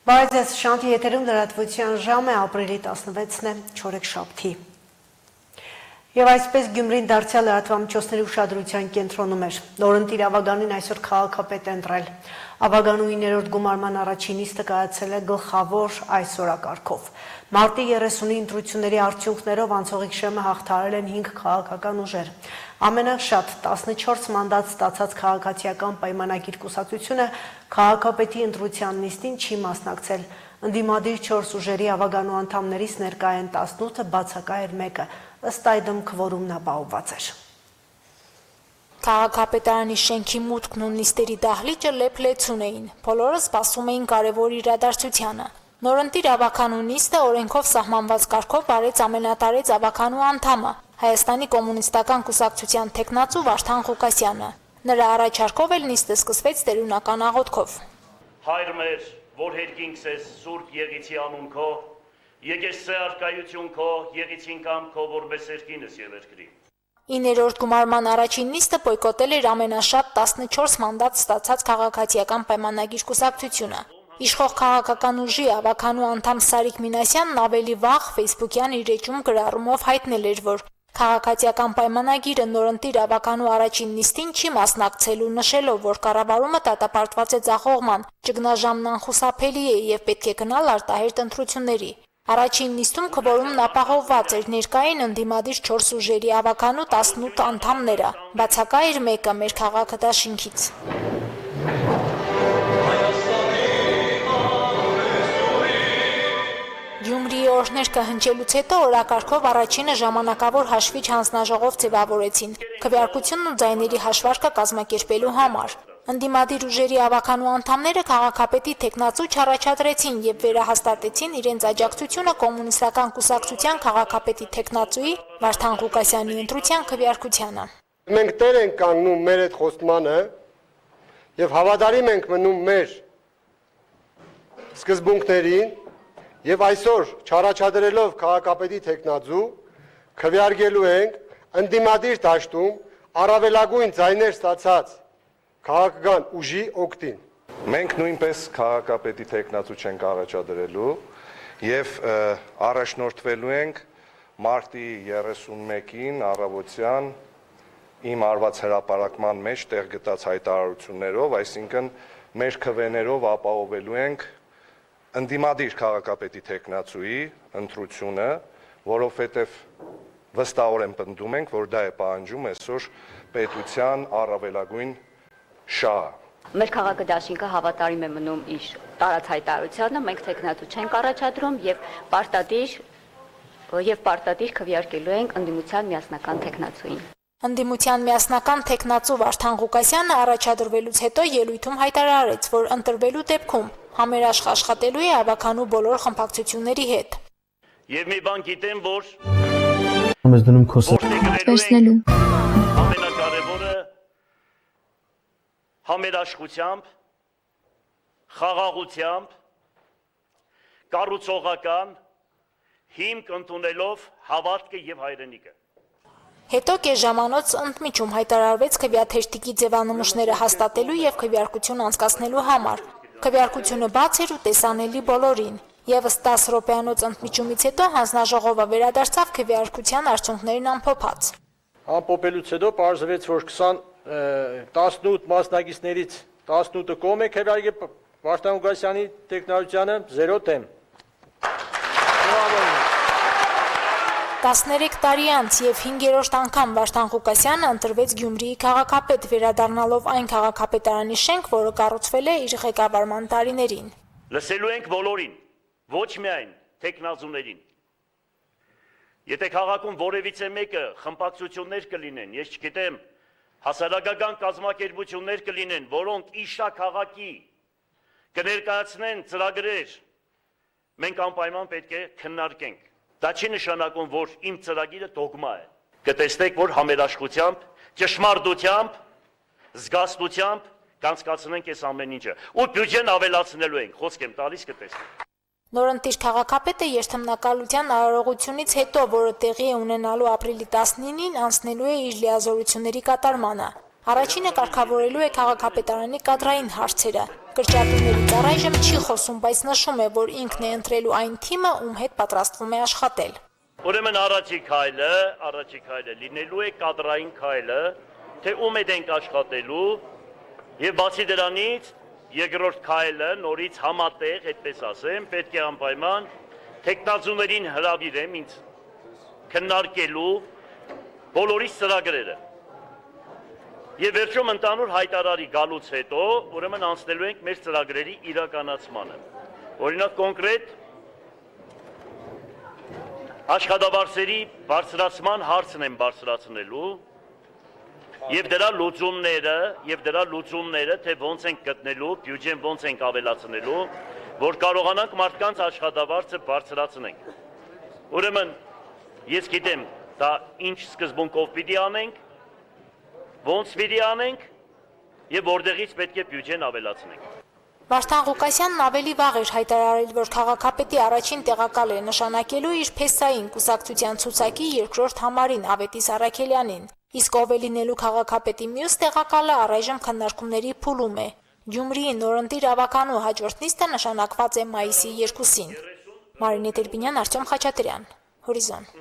Բայց շանթի եթերում լրատվության ժամ է, ապրիլի 16-ն է, չորեքշաբթի։ Եվ այսպես Գյումրին դարձյալ լրատվամիջոցների ուշադրության կենտրոնում էր։ Նորընտիր Ավագանին այսօր քաղաքապետ ընտրել։ Ավագանու 9-րդ գումարման առաջին նիստը կայացել է գլխավոր այս օրակարգով։ Մարտի 30-ի ընտրությունների արդյունքներով անցողիկ շեմը հաղթահարել են 5 քաղաքական ուժեր։ Ամենաշատ 14 մանդատ ստացած քաղաքացիական պայմանագիր կուսակցությունը քաղաքապետի ընտրության նիստին չի մասնակցել։ Ընդդիմադիր 4 ուժերի Ավագանու անդամներից ներկա են 18-ը, բացակա էր 1-ը, ըստ այդմ քվորումն ապահովված էր։ Քաղաքապետարանի շենքի մուտքն ու նիստերի դահլիճը լեփ-լեցուն էին։ Բոլորը սպասում էին կարևոր իրադարձությանը։ Նորընտիր Ավագանու նիստը օրենքով սահմանված կարգով արեց ամենատարեց Ավագանու անդամը, Հայաստանի կոմունիստական կուսակցության թեկնածու Վարդան Ղուկասյանը։ Նրա առաջարկով էլ նիստը սկսվեց տերունական աղոթքով։ Հայր մեր, որ հերկինքս ես Սուրբ Եղիցի անուն քո, եկես սե արկայություն քո, եղիցին կամ քո, որպես երկինս եւ երկրի։ 9-րդ գումարման առաջին նիստը բոյկոտել էր ամենաշատ 14 մանդատ ստացած քաղաքացիական պայմանագիր կուսակցությունը։ Իշխող քաղաքական ուժի Ավագանու անդամ Սարիկ Մինասյանն ավելի վաղ Facebook-յան իր էջում գրառումով հայտնել էր, որ քաղաքացիական պայմանագիրը նորընտիր Ավագանու առաջին նիստին չի մասնակցելու, նշելով, որ կառավարումը դատապարտված է ձախողման, ճգնաժամն անխուսափելի է եւ պետք է գնալ արտահերթ ընտրությունների։ Առաջին նիստում քվորումն ապահովված էր, ներկա էին ընդդիմադիր 4 ուժերի Ավագանու 18 անդամները, բացակա էր 1-ը մեր քաղաքը դաշինքից։ Գյումրիի օրհներգը հնչելուց հետո օրակարգով առաջինը ժամանակավոր հաշվիչ հանձնաժողով ձևավորեցին, քվեարկությունն ու ձայների հաշվարկը կազմակերպելու համար։ Ընդդիմադիր ուժերի Ավագանու անդամները քաղաքապետի թեկնածու չառաջադրեցին եւ վերահաստատեցին իրենց աջակցությունը կոմունիստական կուսակցության քաղաքապետի թեկնածուի Վարդան Ղուկասյանի ընտրության քվեարկությանը։ Մենք տեր ենք կանգնում մեր այդ խոստմանը եւ հավատարիմ ենք մնում մեր սկզբունքներին եւ այսօր չառաջադրելով քաղաքապետի թեկնածու քվեարկելու ենք ընդդիմադիր դաշտում առավելագույն ձայներ ստացած քաղաքական ուժի օգտին։ Մենք նույնպես քաղաքապետի թեկնածու չենք առաջադրելու եւ առաջնորդվելու ենք մարտի 31-ին առավոտյան իմ արված հրապարակման մեջ տեղ գտած հայտարարություններով, այսինքն մեր քվեներով ապահովելու ենք ընդդիմադիր քաղաքապետի թեկնածուի ընտրությունը, որովհետեւ վստահորեն պնդում ենք, որ դա է պահանջում այսօր պետության առավելագույն շահը։ Մեր քաղաքը դաշինքը հավատարիմ է մնում իր տարած հայտարարությանը, մենք թեկնածու չենք առաջադրում եւ պարտադիր քվեարկելու ենք ընդդիմության միասնական թեկնածուին։ Ընդդիմության միասնական թեկնածու Վարդան Ղուկասյանը առաջադրվելուց հետո ելույթում հայտարարեց, որ ընտրվելու դեպքում համերաշխ աշխատելու է Ավագանու բոլոր խմբակցությունների հետ։ Եվ մի բան գիտեմ, որ ամենակարևորը համերաշխությամբ, խաղաղությամբ, կառուցողական հիմք ընդունելով հավատքը եւ հայրենիքը։ Հետո կես ժամանոց ընդմիջում հայտարարվեց քվեաթերթիկի ձևանմուշները հաստատելու եւ քվեարկություն անցկացնելու համար։ Քվեարկությունը բաց էր ու տեսանելի բոլորին։ Եվս 10 րոպեանոց ընդմիջումից հետո հանձնաժողովը վերադարձավ քվեարկության արդյունքներին ամփոփած։ Ամփոփելուց հետո պարզվեց, որ 18 մասնակիցներից 18-ը կողմ է քվեարկել Վարդան Ղուկասյանի տեխնարությանը 0 դեմ։ 13 տարի անց եւ 5-րդ անգամ Վարդան Ղուկասյանը ընտրվեց Գյումրիի քաղաքապետ, վերադառնալով այն քաղաքապետարանի շենք, որը կառուցվել է իր ղեկավարման տարիներին։ Լսելու ենք բոլորին, ոչ միայն թեկնածուներին։ Եթե քաղաքում որևիցե մեկը խմբակցություններ կլինեն, ես չգիտեմ, հասարակական կազմակերպություններ կլինեն, որոնք իշա քաղաքի կներկայացնեն ծրագրեր, մենք անպայման պետք է քննարկենք։ Դա չի նշանակում, որ իմ ծրագիրը դոգմա է։ Կտեսնեք, որ համերաշխությամբ, ճշմարտությամբ, զգաստությամբ կանցկացնենք այս ամեն ինչը։ Ու բյուջեն ավելացնելու ենք, խոսք եմ տալիս կտեսնենք։ Նորընտիր քաղաքապետը երթմնակալության արարողությունից հետո, որը տեղի է ունենալու ապրիլի 19-ին, անցնելու է իր լիազորությունների կատարմանը։ Առաջինը կարգավորելու է քաղաքապետարանի կադրային հարցերը։ Կրճատումներից առայժմ չի խոսում, բայց նշում է, որ ինքն է ընտրելու այն թիմը, ում հետ պատրաստվում է աշխատել։ Ուրեմն առաջի քայլը լինելու է կադրային քայլը, թե ում հետ ենք աշխատելու, եւ բացի դրանից երկրորդ քայլը նորից համատեղ, այդպես ասեմ, պետք է անպայման տեխնացուներին հրավիրեմ ինձ քննարկելու բոլորի ծրագրերը։ Եվ վերջում ընդհանուր հայտարարի գալուց հետո, ուրեմն անցնելու ենք մեր ծրագրերի իրականացմանը։ Օրինակ կոնկրետ աշխատավարձերի բարձրացման հարցն եմ բարձրացնելու եւ դրա լուծումները, թե ոնց ենք գտնելու, բյուջեն ոնց ենք ավելացնելու, որ կարողանանք մարդկանց աշխատավարձը բարձրացնենք։ Ուրեմն ես գիտեմ, դա ինչ սկզբունքով պիտի անենք, ոնց պիտի անենք եւ որտեղից պետք է բյուջեն ավելացնենք։ Վարդան Ղուկասյանն ավելի վաղ էր հայտարարել, որ քաղաքապետի առաջին տեղակալ է նշանակելու իր փեսային կուսակցության ցուցակի երկրորդ համարին Ավետիս Առաքելյանին, իսկ ով է լինելու քաղաքապետի մյուս տեղակալը առայժմ քննարկումների փուլում է։ Գյումրիի նորընտիր ավականու հաջորդ նիստը նշանակված է մայիսի 2-ին։ Մարինե Տերբինյան, Արտյոմ Խաչատրյան, Հորիզոն։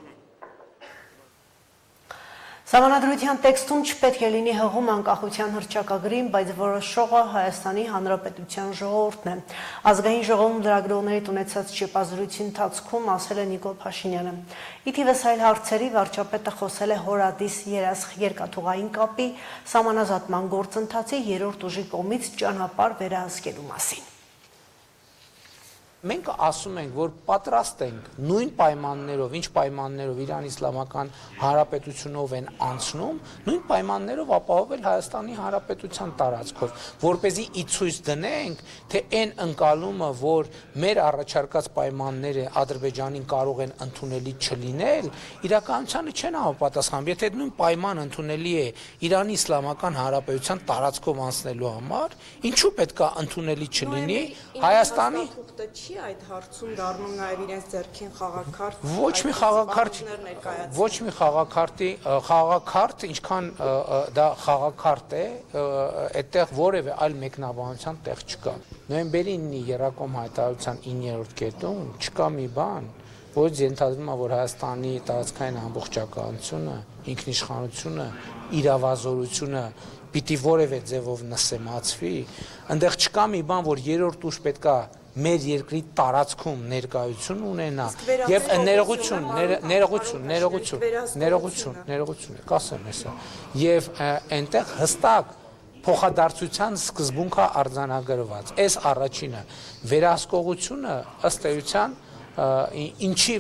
Սահմանադրության տեքստում չպետք է լինի հղում անկախության հռչակագրին, բայց որոշողը Հայաստանի Հանրապետության ժողովուրդն է։ Ազգային ժողովում լրագրողների ունեցած շփազրույցի ընթացքում ասել է Նիկոլ Փաշինյանը։ Ի թիվս այլ հարցերի վարչապետը խոսել է Հորադիս Երասխ երկաթուղային կապի սահմանազատման գործընթացի երրորդ ուժի կողմից ճանապարհ վերահսկելու մասին։ Մենք ասում ենք, որ պատրաստ ենք նույն պայմաններով, ինչ պայմաններով Իրան Իսլամական Հանրապետությունով են անցնում, նույն պայմաններով ապահովել Հայաստանի Հանրապետության տարածքով, որպեսզի ի ցույց դնենք, թե այն ընկալումը, որ մեր առաջարկած պայմանները Ադրբեջանին կարող են ընդունելի չլինել, իրականությանը չեն համապատասխանում։ Եթե նույն պայման ընդունելի է Իրանի Իսլամական Հանրապետության տարածքով անցնելու համար, ինչու պետք է ընդունելի չլինի Հայաստանի այդ հարցում դառնում նաև իրենց ձեռքին խաղակարդ ոչ մի խաղակարդ, ինչքան դա խաղակարդ է, այդտեղ որևէ այլ մեկնաբանության տեղ չկա։ Նոյեմբերի 9-ի Երակոմ հայտարարության 9-րդ կետում չկա մի բան, որից ենթադրվում է, որ Հայաստանի տարածքային ամբողջականությունը, ինքնիշխանությունը, իրավազորությունը պիտի որևէ ձևով նսեմացվի, այնտեղ չկա մի բան, որ երրորդ ուժ պետքա մեր երկրի տարածքում ներկայություն ունենա եւ ներողություն, կասեմ հեսա, եւ այնտեղ հստակ փոխադարձության սկզբունքը արձանագրված։ Այս առաջինը վերահսկողությունը ըստ էության ինչի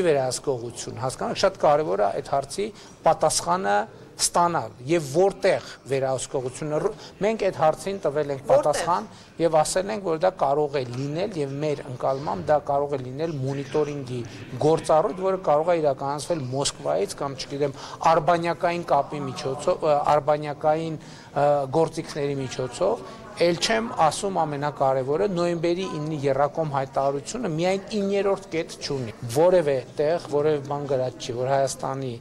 վերահսկողությունը, հասկանաք, շատ կարևոր է այդ հարցի պատասխանը ստանալ եւ որտեղ վերահսկողությունը մենք այդ հարցին տվել ենք պատասխան եւ ասել ենք, որ դա կարող է լինել եւ մեր ընկալմամբ դա կարող է լինել մոնիտորինգի գործառույթ, որը կարող է իրականացվել Մոսկվայից կամ չգիտեմ արբանյակային կապի միջոցով, արբանյակային գործիքների միջոցով։ Էլ չեմ ասում ամենակարևորը նոյեմբերի 9-ի Երակոմ հայտարարությունը միայն 9-րդ կետ չունի։ Որևէ տեղ, որևէ բան գրած չի, որ Հայաստանի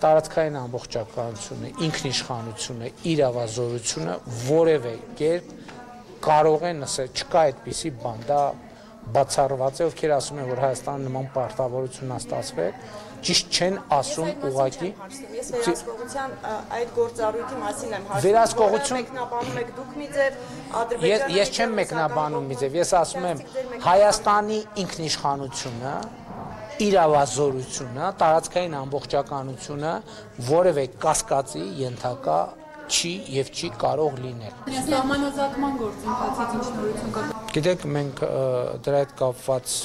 տարածքային ամբողջականությունը, ինքնիշխանությունը, իրավազորությունը որևէ կերպ կարող է նսել, չկա այդպիսի բան, դա բացառված է, ովքեր ասում են, որ Հայաստանը նման պարտավորություն է ստացվել, ճիշտ չեն ասում ուղղակի։ Ես վերահսկողության այդ գործառույթի մասին եմ Վերահսկողություն մեկնաբանում եք դուք մի ձև, Ադրբեջանը Ես չեմ մեկնաբանում մի ձև, ես ասում եմ Հայաստանի ինքնիշխանությունը, իրավազորությունը, տարածքային ամբողջականությունը որևէ կասկածի ենթակա չի եւ չի կարող լինել։ Սահմանազատման գործընթացից ինչ նորություն կա։ Գիտեք, մենք դրա հետ կապված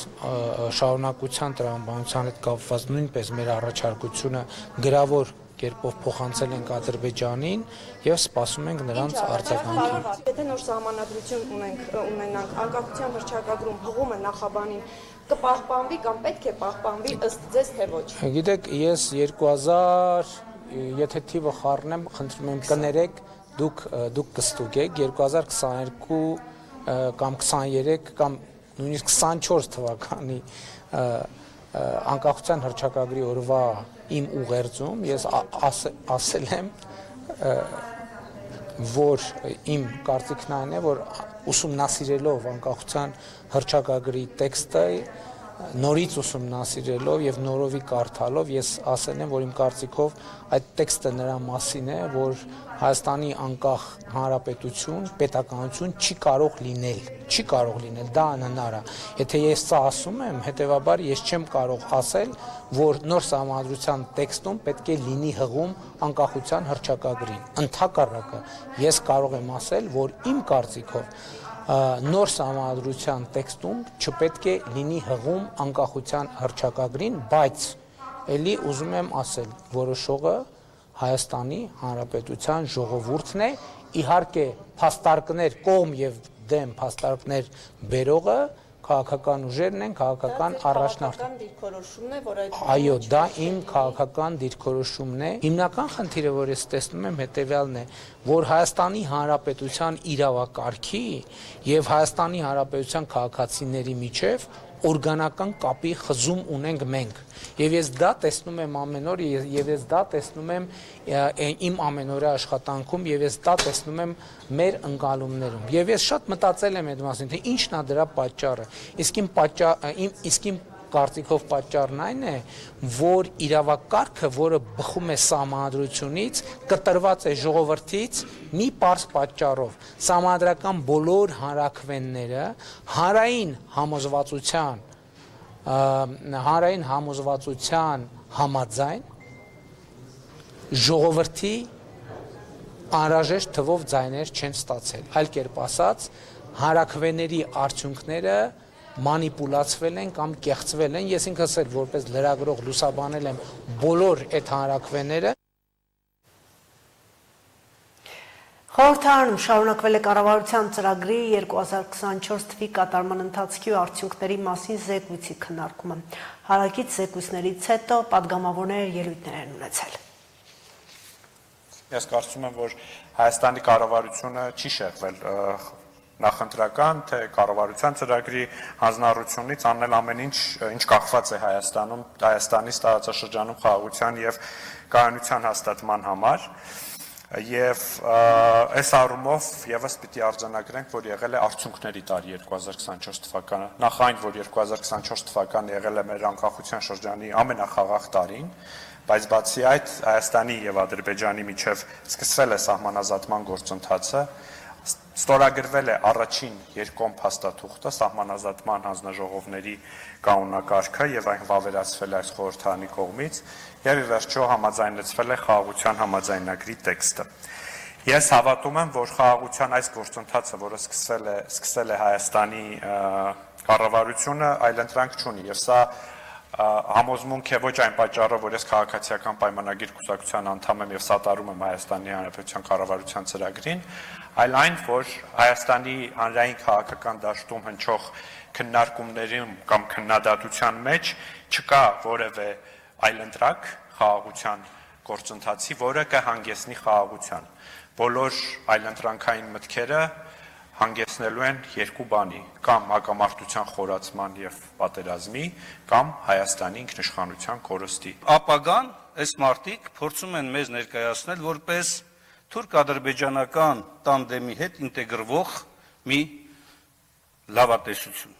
շարունակության տրամաբանության հետ կապված նույնպես մեր առաջարկությունը գրավոր կերպով փոխանցել ենք Ադրբեջանին եւ սպասում ենք նրանց արձագանքին։ Եթե նոր սահմանադրություն ունենանք, անկախության հռչակագրում հղումը նախաբանին կպահպանվի կամ պետք է պահպանվի ըստ ձեզ թե ոչ։ Գիտեք, ես 2000, եթե թիվը խառնեմ, խնդրում եմ կներեք, դուք կստուգեք 2022 կամ 23 կամ նույնիսկ 24 թվականի անկախության հռչակագրի օրվա իմ ուղերձում ես ասել եմ, որ իմ կարծիքն այն է, որ ուսումնասիրելով անկախության հռչակագրի տեքստը, նորից ուսումնասիրելով եւ նորովի կարդալով ես ասել եմ, որ իմ կարծիքով այդ տեքստը նրա մասին է, որ Հայաստանի անկախ հանրապետություն, պետականություն չի կարող լինել, դա անհնար է։ Եթե ես սա ասում եմ, հետեւաբար ես չեմ կարող ասել, որ նոր սահմանադրության տեքստում պետք է լինի հղում անկախության հռչակագրին։ Ընդհակառակը, ես կարող եմ ասել, որ իմ կարծիքով նոր սահմանադրության տեքստում չպետք է լինի հղում անկախության հռչակագրին, բայց ելի ուզում եմ ասել, որոշողը Հայաստանի Հանրապետության ժողովուրդն է, իհարկե փաստարկներ կողմ եւ դեմ փաստարկներ բերողը քաղաքական ուժերն են, քաղաքական առաջնորդները։ Դիրքորոշումն է, որ այդ Այո, դա իմ քաղաքական դիրքորոշումն է։ Հիմնական խնդիրը, որ ես տեսնում եմ, հետեւյալն է, որ Հայաստանի Հանրապետության իրավակարգի եւ Հայաստանի Հանրապետության քաղաքացիների միջև օրգանական կապի խզում ունենք մենք։ Եվ ես դա տեսնում եմ ամեն օր, եւ ես դա տեսնում եմ իմ ամենօրյա աշխատանքում, եւ ես դա տեսնում եմ մեր ընկալումներում։ Եվ ես շատ մտածել եմ այդ մասին, թե ինչն է դրա պատճառը։ Իսկ իմ կարծիքով պատճառն այն է, որ իրավակարգը, որը բխում է սահմանադրությունից, կտրված է ժողովրդից մի պարզ պատճառով։ Սահմանադրական բոլոր հանրաքվենները հանրային համոզվածության համաձայն ժողովրդի անհրաժեշտ թվով ձայներ չեն ստացել։ Այլ կերպ ասած, հանրաքվեների արդյունքները մանիպուլացվել են կամ կեղծվել են, ես ինքս էլ որպես լրագրող լուսաբանել եմ բոլոր այդ հանրաքվեները։ Խորհրդարանում շարունակվել է կառավարության ծրագրի 2024 թվականի կատարման ընթացքի ու արդյունքների մասին զեկույցի քննարկումը։ Հարակից զեկույցներից հետո պատգամավորները ելույթներ են ունեցել։ Ես կարծում եմ, որ Հայաստանի կառավարությունը չի շեղվել նախընտրական, թե կառավարության ծրագրի հանձնառությունից անել ամեն ինչ կախված է Հայաստանի տարածաշրջանում խաղաղության եւ կայունության հաստատման համար։ Եվ այս առումով եւս պիտի արձանագրենք, որ եղել է արդյունքների տարի 2024 թվականը։ Նախ այն, որ 2024 թվականը եղել է մեր անկախության շրջանի ամենախաղաղ տարին, բայց բացի այդ Հայաստանի եւ Ադրբեջանի միջև սկսվել է սահմանազատման գործընթացը, ստորագրվել է առաջին երկկողմ փաստաթուղթը սահմանազատման հանձնաժողովների կանոնակարգը եւ այն վավերացվել է այս խորհրդարանի կողմից եւ ի վերջո համաձայնեցվել է խաղաղության համաձայնագրի տեքստը։ Ես հավատում եմ, որ խաղաղության այս գործընթացը, որը սկսել է Հայաստանի կառավարությունը, այլընտրանք չունի եւ սա համոզմունք է ոչ այն պատճառով, որ ես քաղաքացիական պայմանագիր կուսակցության անդամ եմ եւ սատարում եմ Հայաստանի Հանրապետության կառավարության ծրագրին, այլ այն, որ Հայաստանի հանրային քաղաքական դաշտում հնչող քննարկումներում կամ քննադատության մեջ չկա որևէ այլընտրակ խաղաղության գործընթացի, որը կհանգեցնի խաղաղության։ Բոլոր այլընտրանքային մտքերը հանգեցնելու են երկու բանի, կամ հակամարտության խորացման եւ պատերազմի, կամ Հայաստանի ինքնիշխանության կորստի։ Ապագան այս մարտիկ փորձում են մեզ ներկայացնել որպես թուրք-ադրբեջանական տանդեմի հետ ինտեգրվող մի լավատեսություն։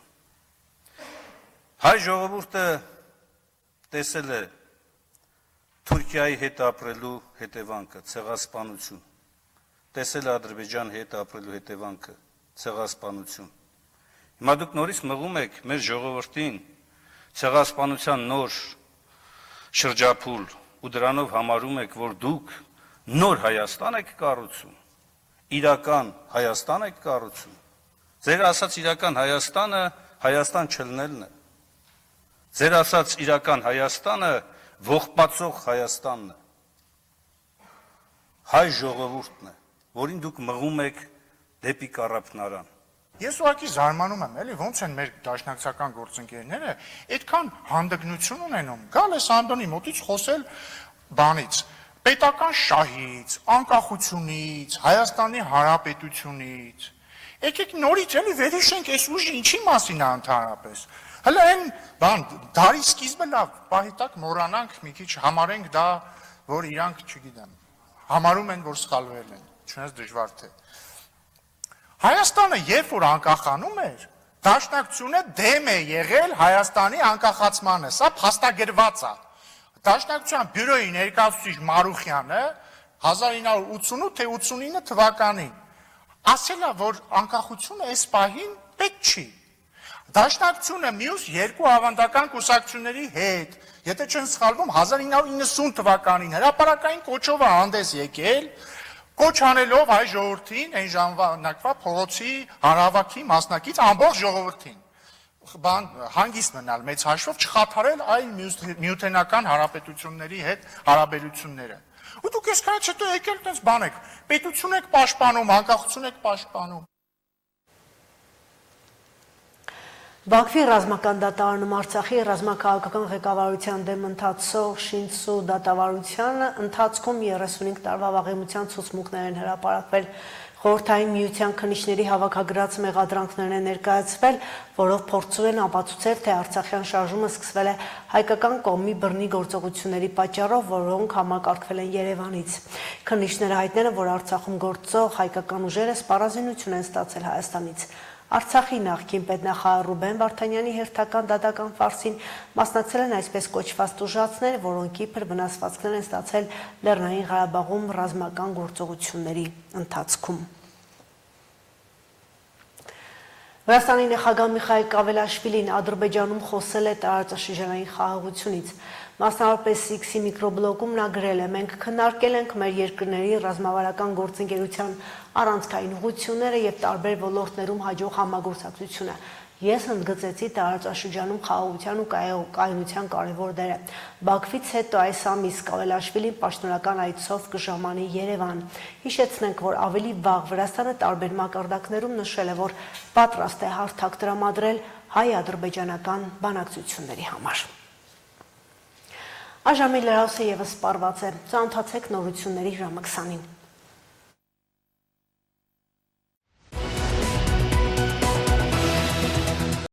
Հայ ժողովուրդը տեսել է Թուրքիայի հետ ապրելու հետևանքը, ցեղասպանություն, տեսել է Ադրբեջանի հետ ապրելու հետևանքը, ցեղասպանություն։ Հիմա դուք նորից մղում եք մեր ժողովրդին ցեղասպանության նոր շրջափուլ ու դրանով համարում եք, որ դուք նոր Հայաստան եք կառուցում, իրական Հայաստան եք կառուցում։ Ձեր ասած իրական Հայաստանը Հայաստան չլինելն է։ Ձեր ասած իրական Հայաստանը ողբացող Հայաստանն է։ Հայ ժողովուրդն է, որին դուք մղում եք դեպի կառափնարան։ Ես ուղղակի զարմանում եմ, էլի ոնց են մեր դաշնակցական գործընկերները այդքան հանդգնություն ունենում։ Գալ է Սանդոնի մոտից խոսել բանից, պետական շահից, անկախությունից, Հայաստանի Հանրապետությունից։ Եկեք նորից էլի վերհիշենք այս ուժը ինչի մասին է ընդհանրապես։ Հələ այն բան դարի սկիզբը լավ, պահի տակ մոռանանք մի քիչ համարենք դա, որ իրանք, չգիտեմ, համարում են, որ սխալվել են, չնայած դժվար թե։ Հայաստանը երբ որ անկախանում էր, Դաշնակցությունը դեմ է եղել Հայաստանի անկախացմանը, սա փաստագրված է։ Դաշնակցության բյուրոյի ներկայացուցիչ Մարուխյանը 1988 թե 89 թվականին ասել է, որ անկախությունը այս պահին պետք չի։ Դաշնակցությունը մյուս երկու ավանդական կուսակցությունների հետ, եթե չեն սխալվում, 1990 թվականին հրապարակային կոչով է հանդես եկել, կոչ անելով հայ ժողովրդին, այն ժամանակվա փողոցի հանրահավաքի մասնակից ամբողջ ժողովրդին, հանգիստ մնալ մեծ հաշվով, չխաթարել այլ միութենական հանրապետությունների հետ հարաբերությունները։ Ու դուք այսքանից հետո եկել տենց բան եք, պետություն եք պաշտպանում, անկախություն եք պաշտպանում։ Բաքվի ռազմական դատարանում Արցախի ռազմաքաղաքական ղեկավարության դեմ ընթացող շինցու դատավարության ընթացքում 35 տարվա վաղեմության ցուցմունքներ են հրապարակվել։ Խորհրդային միության քննիչների հավաքագրած մեղադրանքներն են ներկայացվել, որով փորձում են ապացուցել, թե Արցախյան շարժումը սկսվել է հայկական կողմի բռնի գործողությունների պատճառով, որոնք համակարգվել են Երևանից։ Քննիչները հայտնել են, որ Արցախում գործող հայկական ուժերը սպառազինություն են ստացել Հայաստանից։ Արցախի նախկին պետնախարար Ռուբեն Վարդանյանի հերթական դատական ֆարսին մասնակցել են այսպես կոչված տուժածներ, որոնք իբր վնասվածքներ են ստացել Լեռնային Ղարաբաղում ռազմական գործողությունների ընթացքում։ Վրաստանի նախագահ Միխայել Կավելաշվիլին Ադրբեջանում խոսել է տարածաշրջանային խաղաղությունից։ Մասնավորապես X-ի միկրոբլոգում նա գրել է. «Մենք քննարկել ենք մեր երկրների ռազմավարական գործընկերության առանցքային ուղղությունները եւ տարբեր ոլորտներում հաջող համագործակցությունը։ Ես ընդգծեցի տարածաշրջանում խաղաղության ու կայունության կարևոր դերը։ Բաքվից հետո այս ամիս Կավելաշվիլին պաշտոնական այցով կժամանի Երևան։ Հիշեցնենք, որ ավելի վաղ Վրաստանը տարբեր մակարդակներում նշել է, որ պատրաստ է հարթակ տրամադրել հայ-ադրբեջանական բանակցությունների համար։ Այժմ լրացուցը եւս սպառված է։ Ծանոթացեք նորությունների ժամը 20-ին։